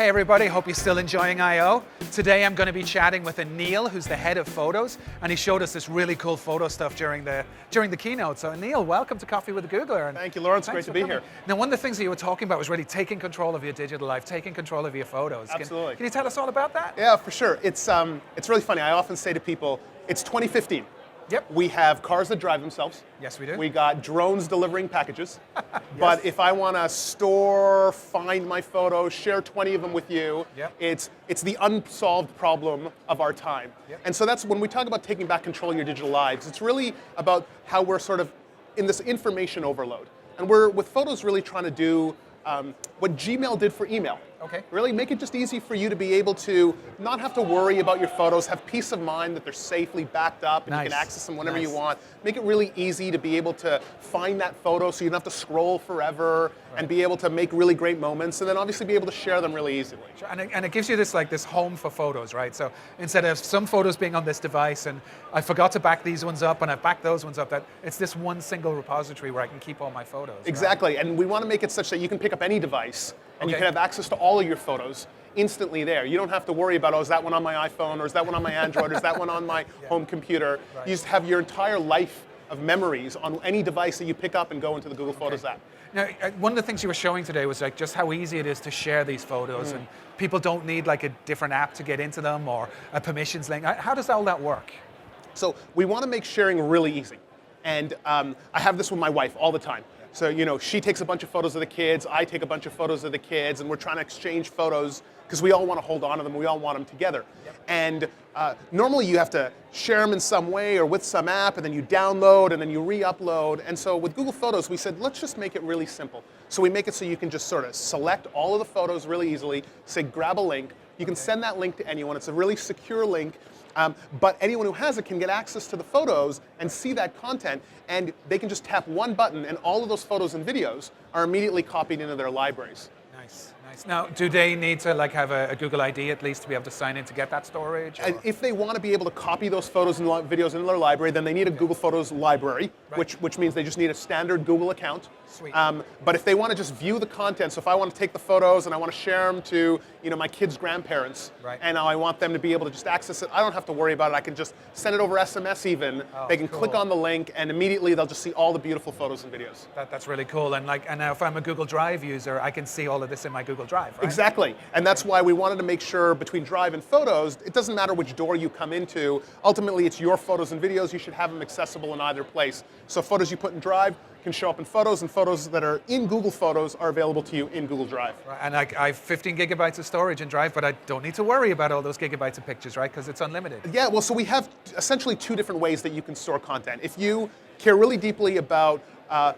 Hey everybody, hope you're still enjoying I.O. Today I'm going to be chatting with Anil, who's the head of photos, and he showed us this really cool photo stuff during the keynote. So Anil, welcome to Coffee with a Googler. And thank you, Laurence. Great to be here. Now, one of the things that you were talking about was really taking control of your digital life, taking control of your photos. Absolutely. Can you tell us all about that? Yeah, for sure. It's really funny. I often say to people, it's 2015. Yep. We have cars that drive themselves. Yes, we do. We got drones delivering packages. Yes. But if I want to store, find my photos, share 20 of them with you, yep, it's the unsolved problem of our time. Yep. And so that's when we talk about taking back control of your digital lives, it's really about how we're sort of in this information overload. And we're, with photos, really trying to do what Gmail did for email. Okay. Really make it just easy for you to be able to not have to worry about your photos, have peace of mind that they're safely backed up and you can access them whenever you want. Make it really easy to be able to find that photo so you don't have to scroll forever and be able to make really great moments and then obviously be able to share them really easily. Sure. And it gives you this home for photos, right? So instead of some photos being on this device and I forgot to back these ones up and I've backed those ones up, that it's this one single repository where I can keep all my photos. Exactly, right? And we want to make it such that you can pick up any device and you can have access to all of your photos instantly there. You don't have to worry about, oh, is that one on my iPhone, or is that one on my Android, or is that one on my home computer? Right. You just have your entire life of memories on any device that you pick up and go into the Google Photos app. Now, one of the things you were showing today was just how easy it is to share these photos, and people don't need a different app to get into them or a permissions link. How does all that work? So we want to make sharing really easy. And I have this with my wife all the time. So, she takes a bunch of photos of the kids, I take a bunch of photos of the kids, and we're trying to exchange photos because we all want to hold on to them, we all want them together. Yep. And normally you have to share them in some way or with some app, and then you download, and then you re-upload. And so with Google Photos, we said, let's just make it really simple. So we make it so you can just sort of select all of the photos really easily, say grab a link, you can send that link to anyone, it's a really secure link. But anyone who has it can get access to the photos and see that content, and they can just tap one button and all of those photos and videos are immediately copied into their libraries. Nice, nice. Now, do they need to have a Google ID at least to be able to sign in to get that storage? And if they want to be able to copy those photos and videos into their library, then they need a Google Photos library, which means they just need a standard Google account. Sweet. But if they want to just view the content, so if I want to take the photos and I want to share them to my kids' grandparents, and I want them to be able to just access it, I don't have to worry about it. I can just send it over SMS even. They can click on the link and immediately they'll just see all the beautiful photos and videos. That's really cool. And now if I'm a Google Drive user, I can see all of this in my Google Drive, right? Exactly. And that's why we wanted to make sure between Drive and Photos, it doesn't matter which door you come into. Ultimately, it's your photos and videos. You should have them accessible in either place. So photos you put in Drive can show up in Photos, and photos that are in Google Photos are available to you in Google Drive. Right. And I have 15 gigabytes of storage in Drive, but I don't need to worry about all those gigabytes of pictures, right? Because it's unlimited. Yeah, well, so we have essentially two different ways that you can store content. If you care really deeply about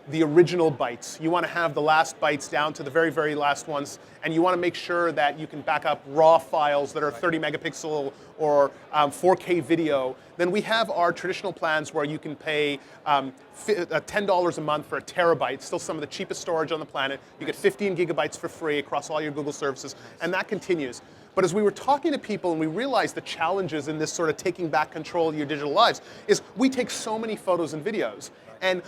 the original bytes, you want to have the last bytes down to the very, very last ones, and you want to make sure that you can back up raw files that are 30 megapixel or 4K video, then we have our traditional plans where you can pay $10 a month for a terabyte, still some of the cheapest storage on the planet. You get 15 gigabytes for free across all your Google services, and that continues. But as we were talking to people and we realized the challenges in this sort of taking back control of your digital lives is we take so many photos and videos. And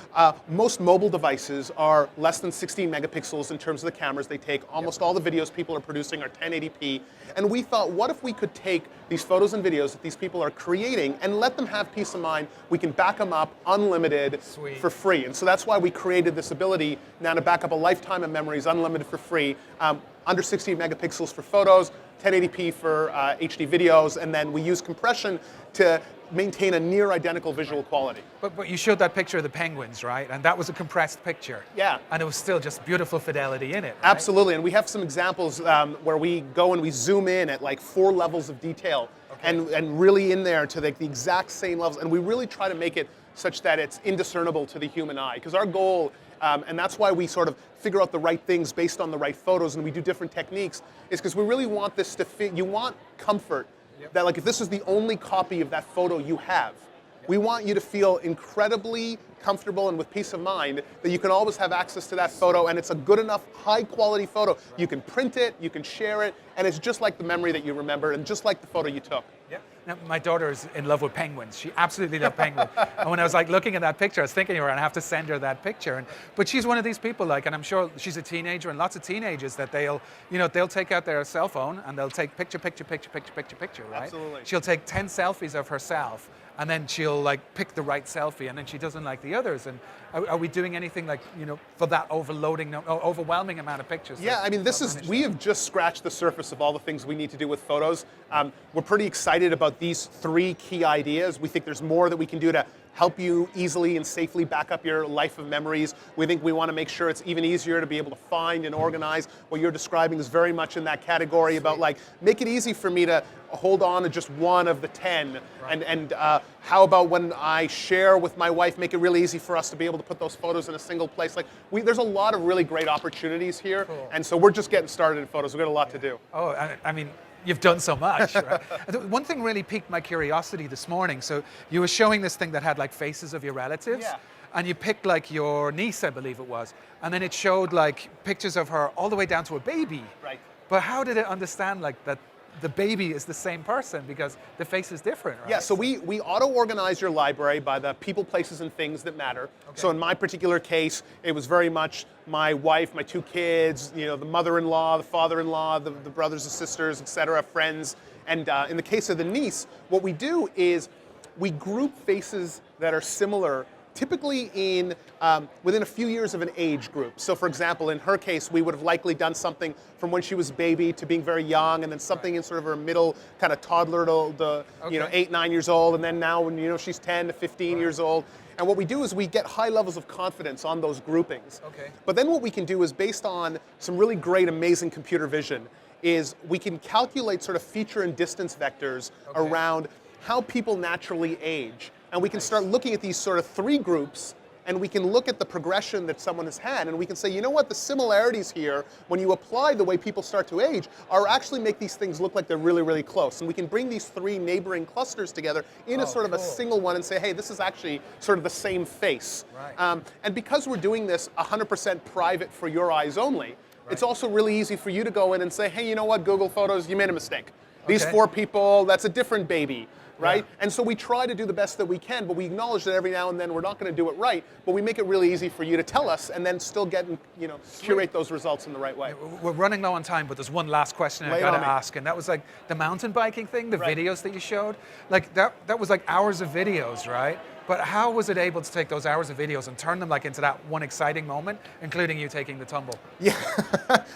most mobile devices are less than 16 megapixels in terms of the cameras they take. Almost all the videos people are producing are 1080p. And we thought, what if we could take these photos and videos that these people are creating and let them have peace of mind? We can back them up unlimited for free. And so that's why we created this ability now to back up a lifetime of memories unlimited for free. Under 16 megapixels for photos, 1080p for HD videos, and then we use compression to maintain a near identical visual quality. But you showed that picture of the penguins, right? And that was a compressed picture. Yeah. And it was still just beautiful fidelity in it, right? Absolutely, and we have some examples where we go and we zoom in at 4 levels of detail, and really in there to the exact same levels, and we really try to make it such that it's indiscernible to the human eye, because our goal, and that's why we sort of figure out the right things based on the right photos and we do different techniques, is because we really want this to fit. You want comfort. That if this is the only copy of that photo you have, we want you to feel incredibly comfortable and with peace of mind that you can always have access to that photo, and it's a good enough, high quality photo. You can print it, you can share it, and it's just like the memory that you remember and just like the photo you took. Yeah. Now, my daughter is in love with penguins. She absolutely loves penguins. And when I was like looking at that picture, I was thinking of her and I have to send her that picture. But she's one of these people, like, and I'm sure she's a teenager, and lots of teenagers that they'll take out their cell phone and they'll take picture, right? Absolutely. She'll take 10 selfies of herself, and then she'll like pick the right selfie, and then she doesn't like the others. And are we doing anything like, for that overwhelming amount of pictures? Yeah, I mean, we have just scratched the surface of all the things we need to do with photos. We're pretty excited about these 3 key ideas. We think there's more that we can do to help you easily and safely back up your life of memories. We think we want to make sure it's even easier to be able to find and organize. What you're describing is very much in that category about like, make it easy for me to hold on to just one of the 10. Right. And how about when I share with my wife, make it really easy for us to be able to put those photos in a single place. Like, there's a lot of really great opportunities here. Cool. And so we're just getting started in photos. We've got a lot to do. Oh, I mean, you've done so much, right? One thing really piqued my curiosity this morning. So you were showing this thing that had like faces of your relatives. Yeah. And you picked like your niece, I believe it was. And then it showed like pictures of her all the way down to a baby. Right. But how did it understand like that the baby is the same person, because the face is different, right? Yeah, so we auto-organize your library by the people, places, and things that matter. Okay. So in my particular case, it was very much my wife, my 2 kids, the mother-in-law, the father-in-law, the brothers and sisters, etc., friends. And in the case of the niece, what we do is we group faces that are similar, typically within a few years of an age group. So for example, in her case, we would have likely done something from when she was a baby to being very young, and then something in sort of her middle kind of toddler to 8, 9 years old, and then now when she's 10 to 15 years old. And what we do is we get high levels of confidence on those groupings. Okay. But then what we can do is, based on some really great, amazing computer vision, is we can calculate sort of feature and distance vectors around how people naturally age. And we can start looking at these sort of 3 groups, and we can look at the progression that someone has had, and we can say, you know what, the similarities here, when you apply the way people start to age, are actually make these things look like they're really, really close. And we can bring these 3 neighboring clusters together in a sort of a single one and say, hey, this is actually sort of the same face. Right. And because we're doing this 100% private for your eyes only, it's also really easy for you to go in and say, hey, you know what, Google Photos, you made a mistake. These 4 people, that's a different baby. Right? Yeah. And so we try to do the best that we can, but we acknowledge that every now and then we're not going to do it right, but we make it really easy for you to tell us and then still get, curate those results in the right way. We're running low on time, but there's one last question I got to ask, and that was like the mountain biking thing, the videos that you showed. Like that was like hours of videos, right? But how was it able to take those hours of videos and turn them like into that one exciting moment, including you taking the tumble? Yeah,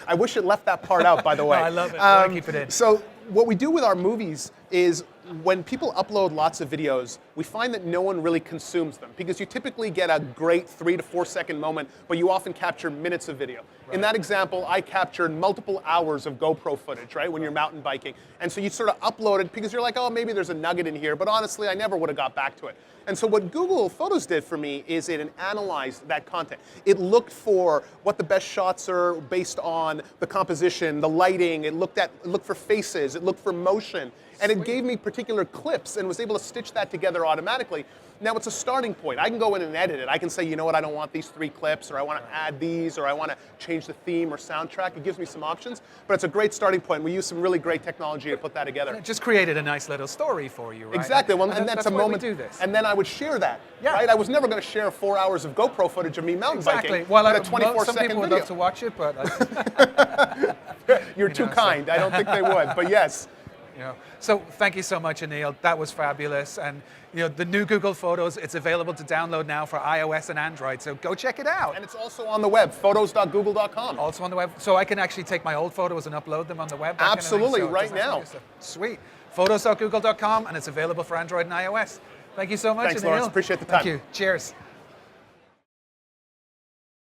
I wish it left that part out, by the way. No, I love it. I keep it in. So what we do with our movies is when people upload lots of videos, we find that no one really consumes them, because you typically get a great 3 to 4 second moment, but you often capture minutes of video. Right. In that example, I captured multiple hours of GoPro footage, right, when you're mountain biking. And so you sort of upload it because you're like, oh, maybe there's a nugget in here, but honestly, I never would have got back to it. And so what Google Photos did for me is it analyzed that content. It looked for what the best shots are based on the composition, the lighting, it looked for faces, it looked for motion. And it gave me particular clips and was able to stitch that together automatically. Now it's a starting point. I can go in and edit it. I can say, you know what, I don't want these 3 clips, or I want to add these, or I want to change the theme or soundtrack. It gives me some options, but it's a great starting point. We use some really great technology to put that together. And it just created a nice little story for you, right? Exactly. Well, and that's a moment. We do this. And then I would share that, right? I was never going to share 4 hours of GoPro footage of me mountain biking. Well, a 24-second some people would video. love to watch it, but you're too kind. I don't think they would, but yes. So thank you so much, Anil. That was fabulous. And the new Google Photos, it's available to download now for iOS and Android. So go check it out. And it's also on the web, photos.google.com. Also on the web. So I can actually take my old photos and upload them on the web? Absolutely, right now. Sweet. Photos.google.com, and it's available for Android and iOS. Thank you so much, Thanks, Anil. Laurence. Appreciate the time. Thank you. Cheers.